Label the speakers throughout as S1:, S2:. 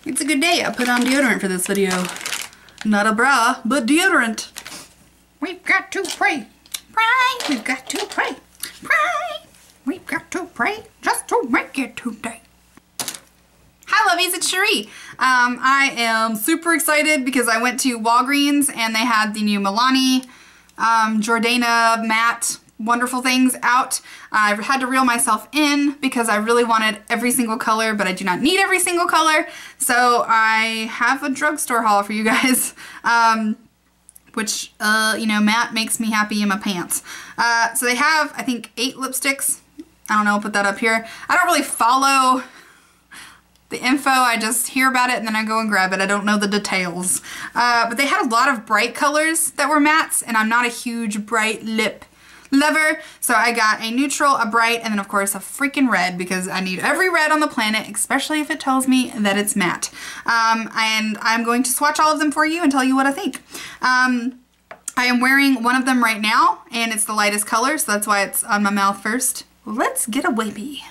S1: It's a good day. I put on deodorant for this video. Not a bra, but deodorant.
S2: We've got to pray. Pray. We've got to pray. Pray. We've got to pray just to make it today.
S1: Hi lovies, it's Cherie. I am super excited because I went to Walgreens and they had the new Milani, Jordana matte wonderful things out. I had to reel myself in because I really wanted every single color, but I do not need every single color. So I have a drugstore haul for you guys, which, you know, matte makes me happy in my pants. So they have, I think, 8 lipsticks. I don't know, I'll put that up here. I don't really follow the info, I just hear about it and then I go and grab it. I don't know the details. But they had a lot of bright colors that were mattes, and I'm not a huge bright lip lover, so I got a neutral, a bright, and then of course a freaking red because I need every red on the planet, especially if it tells me that it's matte. And I'm going to swatch all of them for you and tell you what I think. I am wearing one of them right now, and it's the lightest color, so that's why it's on my mouth first. Let's get a wavy.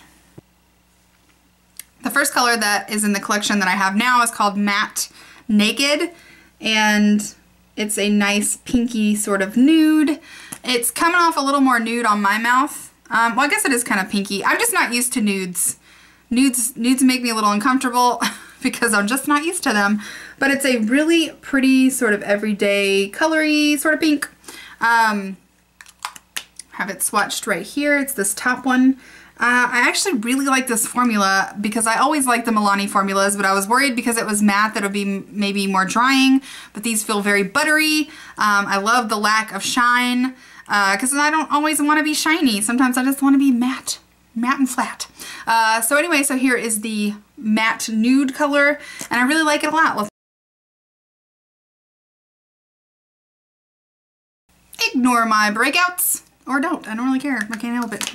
S1: The first color that is in the collection that I have now is called Matte Naked, and it's a nice pinky sort of nude. It's coming off a little more nude on my mouth. Well, I guess it is kind of pinky. I'm just not used to nudes. Nudes make me a little uncomfortable because I'm just not used to them. But it's a really pretty sort of everyday colory sort of pink. Have it swatched right here. It's this top one. I actually really like this formula because I always like the Milani formulas, but I was worried because it was matte that it would be maybe more drying, but these feel very buttery. I love the lack of shine because I don't always want to be shiny. Sometimes I just want to be matte and flat. So anyway, so here is the matte nude color, and I really like it a lot. Ignore my breakouts, or don't. I don't really care. I can't help it.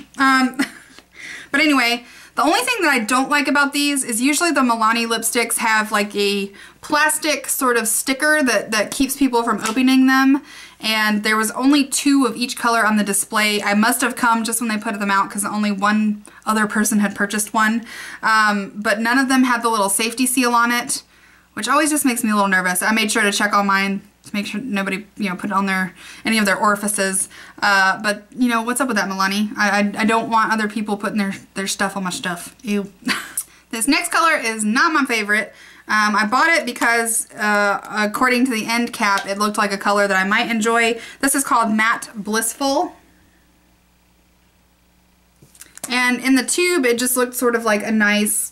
S1: But anyway, the only thing that I don't like about these is usually the Milani lipsticks have like a plastic sort of sticker that keeps people from opening them. And there was only 2 of each color on the display. I must have come just when they put them out because only one other person had purchased one. But none of them had the little safety seal on it, which always just makes me a little nervous. I made sure to check all mine to make sure nobody, you know, put it on any of their orifices. But, you know, what's up with that, Milani? I don't want other people putting their stuff on my stuff. Ew. This next color is not my favorite. I bought it because, according to the end cap, it looked like a color that I might enjoy. This is called Matte Blissful. And in the tube, it just looked sort of like a nice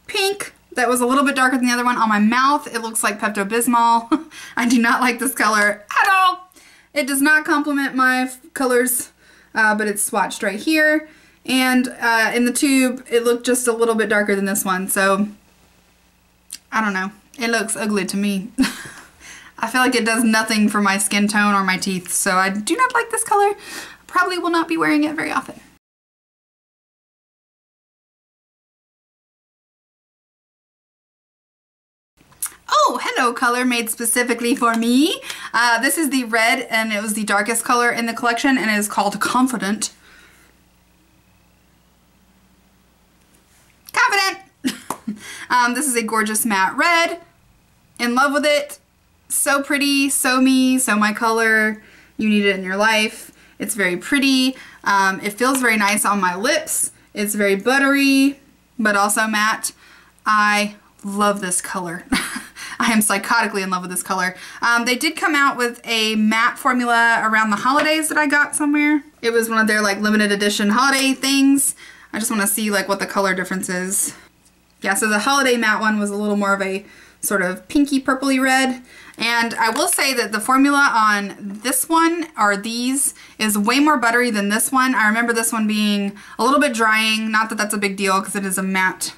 S1: pink that was a little bit darker than the other one. On my mouth, it looks like Pepto-Bismol. I do not like this color at all. It does not complement my colors, but it's swatched right here. And in the tube, it looked just a little bit darker than this one, so I don't know. It looks ugly to me. I feel like it does nothing for my skin tone or my teeth, so I do not like this color. Probably will not be wearing it very often. Oh, hello color made specifically for me. This is the red, and it was the darkest color in the collection, and it is called Confident. This is a gorgeous matte red. In love with it. So pretty, so me, so my color. You need it in your life. It's very pretty. It feels very nice on my lips. It's very buttery, but also matte. I love this color. I am psychotically in love with this color. They did come out with a matte formula around the holidays that I got somewhere. It was one of their like limited edition holiday things. I just want to see like what the color difference is. Yeah, so the holiday matte one was a little more of a sort of pinky purpley red. And I will say that the formula on this one, or these, is way more buttery than this one. I remember this one being a little bit drying. Not that that's a big deal because it is a matte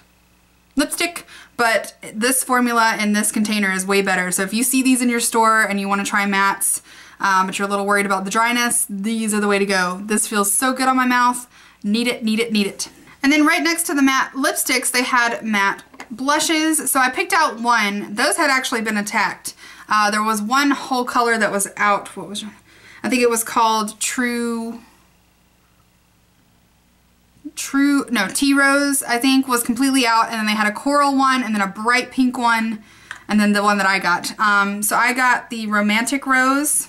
S1: lipstick, but this formula in this container is way better. So if you see these in your store and you want to try mattes, but you're a little worried about the dryness, these are the way to go. This feels so good on my mouth. Need it, need it, need it. And then right next to the matte lipsticks, they had matte blushes. So I picked out one. Those had actually been attacked. There was one whole color that was out. What was it? I think it was called True Tea Rose, I think, was completely out, and then they had a coral one, and then a bright pink one, and then the one that I got. So I got the Romantic Rose.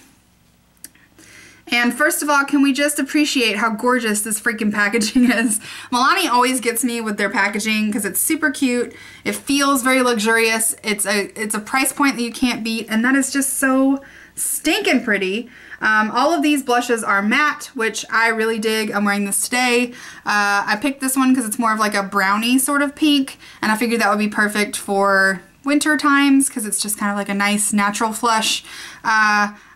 S1: And first of all, can we just appreciate how gorgeous this freaking packaging is? Milani always gets me with their packaging because it's super cute. It feels very luxurious. It's a price point that you can't beat, and that is just so stinking pretty. All of these blushes are matte, which I really dig. I'm wearing this today. I picked this one because it's more of like a brownie sort of pink, and I figured that would be perfect for winter times because it's just kind of like a nice natural flush.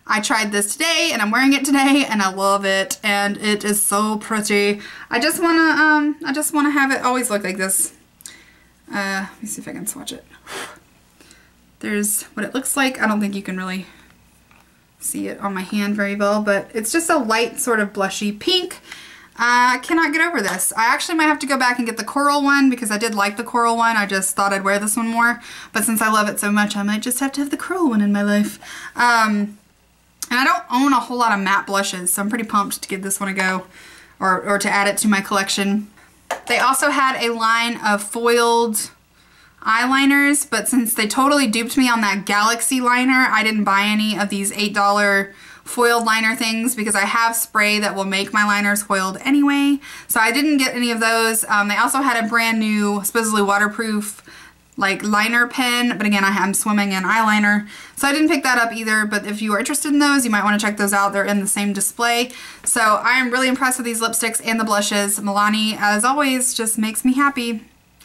S1: I tried this today and I'm wearing it today and I love it, and it is so pretty. I just wanna have it always look like this. Let me see if I can swatch it. There's what it looks like. I don't think you can really see it on my hand very well, but it's just a light sort of blushy pink. I cannot get over this. I actually might have to go back and get the coral one because I did like the coral one. I just thought I'd wear this one more, but since I love it so much, I might just have to have the coral one in my life. And I don't own a whole lot of matte blushes, so I'm pretty pumped to give this one a go, or to add it to my collection. They also had a line of foiled eyeliners, but since they totally duped me on that Galaxy liner, I didn't buy any of these $8 foiled liner things because I have spray that will make my liners foiled anyway. So I didn't get any of those. They also had a brand new, supposedly waterproof, like liner pen, but again, I'm swimming in eyeliner, so I didn't pick that up either, but if you are interested in those, you might want to check those out. They're in the same display. So I am really impressed with these lipsticks and the blushes. Milani, as always, just makes me happy.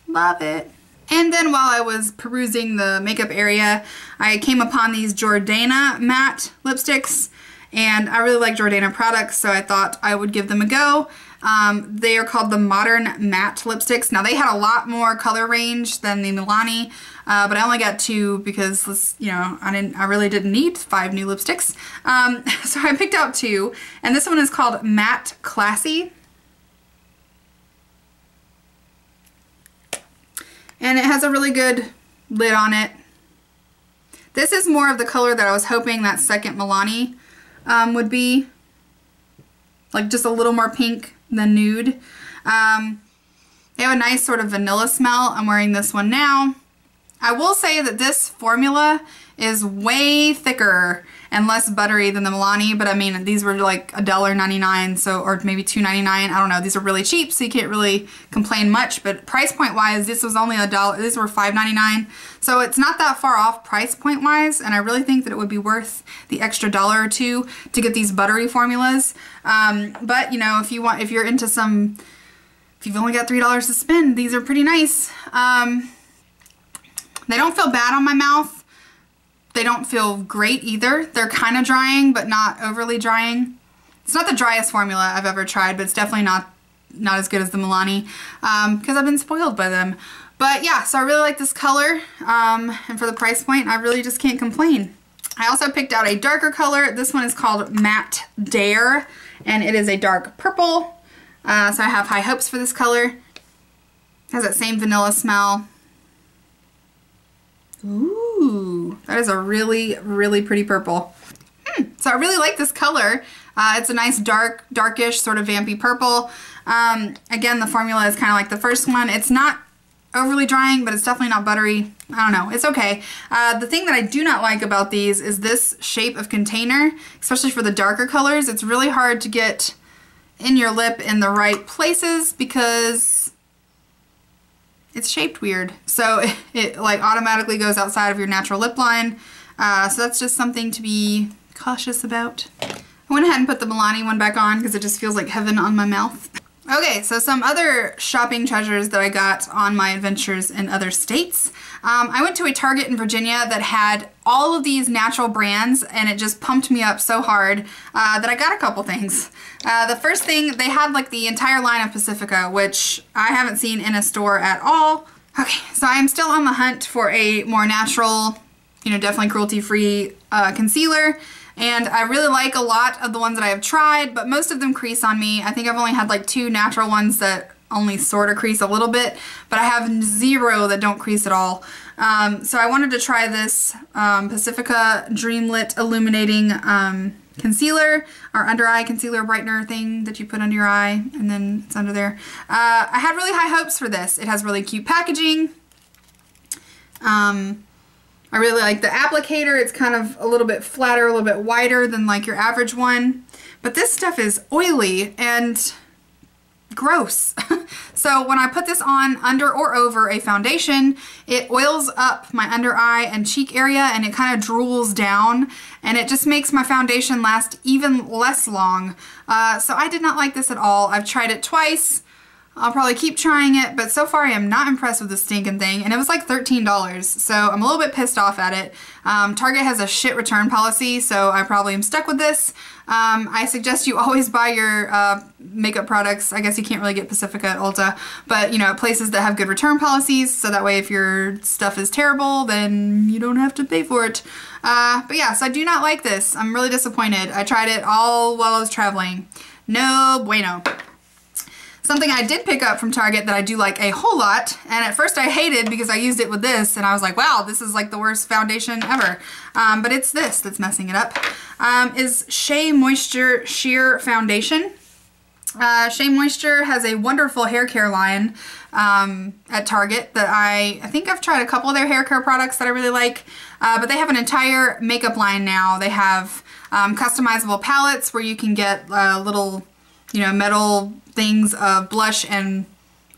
S1: Love it. And then while I was perusing the makeup area, I came upon these Jordana matte lipsticks, and I really like Jordana products, so I thought I would give them a go. They are called the Modern Matte Lipsticks. Now they had a lot more color range than the Milani, but I only got 2 because, you know, I really didn't need 5 new lipsticks. So I picked out 2, and this one is called Matte Classy. And it has a really good lid on it. This is more of the color that I was hoping that second Milani would be. Like just a little more pink than nude. They have a nice sort of vanilla smell. I'm wearing this one now. I will say that this formula is way thicker and less buttery than the Milani, but I mean, these were like $1.99, so, or maybe $2.99. I don't know. These are really cheap, so you can't really complain much, but price point wise, this was only $1. These were $5.99, so it's not that far off price point wise, and I really think that it would be worth the extra $1 or $2 to get these buttery formulas. But you know, if you're into some, if you've only got $3 to spend, these are pretty nice. They don't feel bad on my mouth. They don't feel great either. They're kind of drying, but not overly drying. It's not the driest formula I've ever tried, but it's definitely not as good as the Milani because I've been spoiled by them. But yeah, so I really like this color, and for the price point, I really just can't complain. I also picked out a darker color. This one is called Matte Dare, and it is a dark purple. So I have high hopes for this color. It has that same vanilla smell. Ooh, that is a really, really pretty purple. So I really like this color. It's a nice darkish sort of vampy purple. Again, the formula is kind of like the first one. It's not overly drying, but it's definitely not buttery. I don't know, it's okay. The thing that I do not like about these is this shape of container, especially for the darker colors. It's really hard to get in your lip in the right places because it's shaped weird. So it like automatically goes outside of your natural lip line. So that's just something to be cautious about. I went ahead and put the Milani one back on because it just feels like heaven on my mouth. Okay, so some other shopping treasures that I got on my adventures in other states. I went to a Target in Virginia that had all of these natural brands, and it just pumped me up so hard that I got a couple things. The first thing, they had like the entire line of Pacifica, which I haven't seen in a store at all. Okay, so I'm still on the hunt for a more natural, you know, definitely cruelty-free concealer. And I really like a lot of the ones that I have tried, but most of them crease on me. I think I've only had like 2 natural ones that only sort of crease a little bit, but I have 0 that don't crease at all. So I wanted to try this Pacifica Dreamlit Illuminating concealer, or under eye concealer brightener thing that you put under your eye, and then it's under there. I had really high hopes for this. It has really cute packaging. I really like the applicator. It's kind of a little bit flatter, a little bit wider than like your average one. But this stuff is oily and gross. So when I put this on under or over a foundation, it oils up my under eye and cheek area, and it kind of drools down, and it just makes my foundation last even less long. So I did not like this at all. I've tried it twice. I'll probably keep trying it, but so far I am not impressed with this stinking thing, and it was like $13, so I'm a little bit pissed off at it. Target has a shit return policy, so I probably am stuck with this. I suggest you always buy your makeup products. I guess you can't really get Pacifica at Ulta, but you know, places that have good return policies, so that way if your stuff is terrible, then you don't have to pay for it. But yeah, so I do not like this. I'm really disappointed. I tried it all while I was traveling. No bueno. Something I did pick up from Target that I do like a whole lot, and at first I hated because I used it with this and I was like, wow, this is like the worst foundation ever. But it's this that's messing it up, is Shea Moisture Sheer Foundation. Shea Moisture has a wonderful hair care line at Target that I think I've tried a couple of their hair care products that I really like, but they have an entire makeup line now. They have customizable palettes where you can get little, you know, metal things of blush and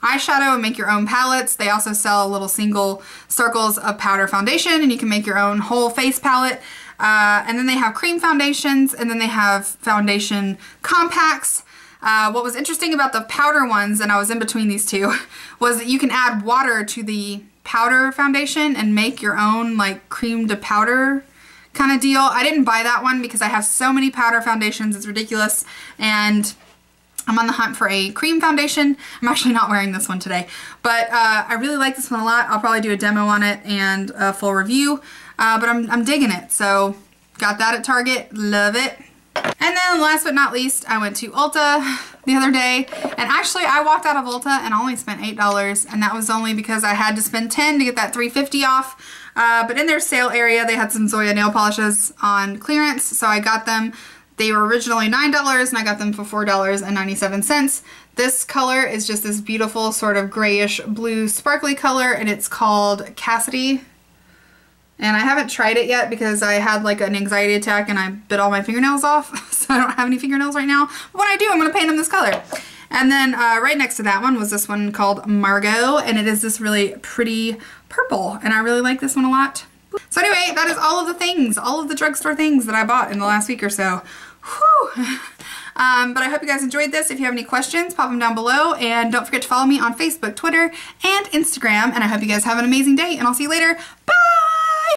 S1: eyeshadow and make your own palettes. They also sell little single circles of powder foundation, and you can make your own whole face palette. And then they have cream foundations, and then they have foundation compacts. What was interesting about the powder ones, and I was in between these two, was that you can add water to the powder foundation and make your own like cream to powder kind of deal. I didn't buy that one because I have so many powder foundations, it's ridiculous, and I'm on the hunt for a cream foundation. I'm actually not wearing this one today, but I really like this one a lot. I'll probably do a demo on it and a full review, but I'm digging it. So got that at Target, love it. And then last but not least, I went to Ulta the other day, and actually I walked out of Ulta and only spent $8, and that was only because I had to spend $10 to get that $3.50 off. But in their sale area, they had some Zoya nail polishes on clearance, so I got them. They were originally $9 and I got them for $4.97. This color is just this beautiful sort of grayish blue sparkly color, and it's called Cassidy. And I haven't tried it yet because I had like an anxiety attack and I bit all my fingernails off, so I don't have any fingernails right now. But when I do, I'm going to paint them this color. And then right next to that one was this one called Margot, and it is this really pretty purple, and I really like this one a lot. So anyway, that is all of the things, all of the drugstore things that I bought in the last week or so. Whew. But I hope you guys enjoyed this. If you have any questions, pop them down below, and don't forget to follow me on Facebook, Twitter, and Instagram. And I hope you guys have an amazing day, and I'll see you later. Bye!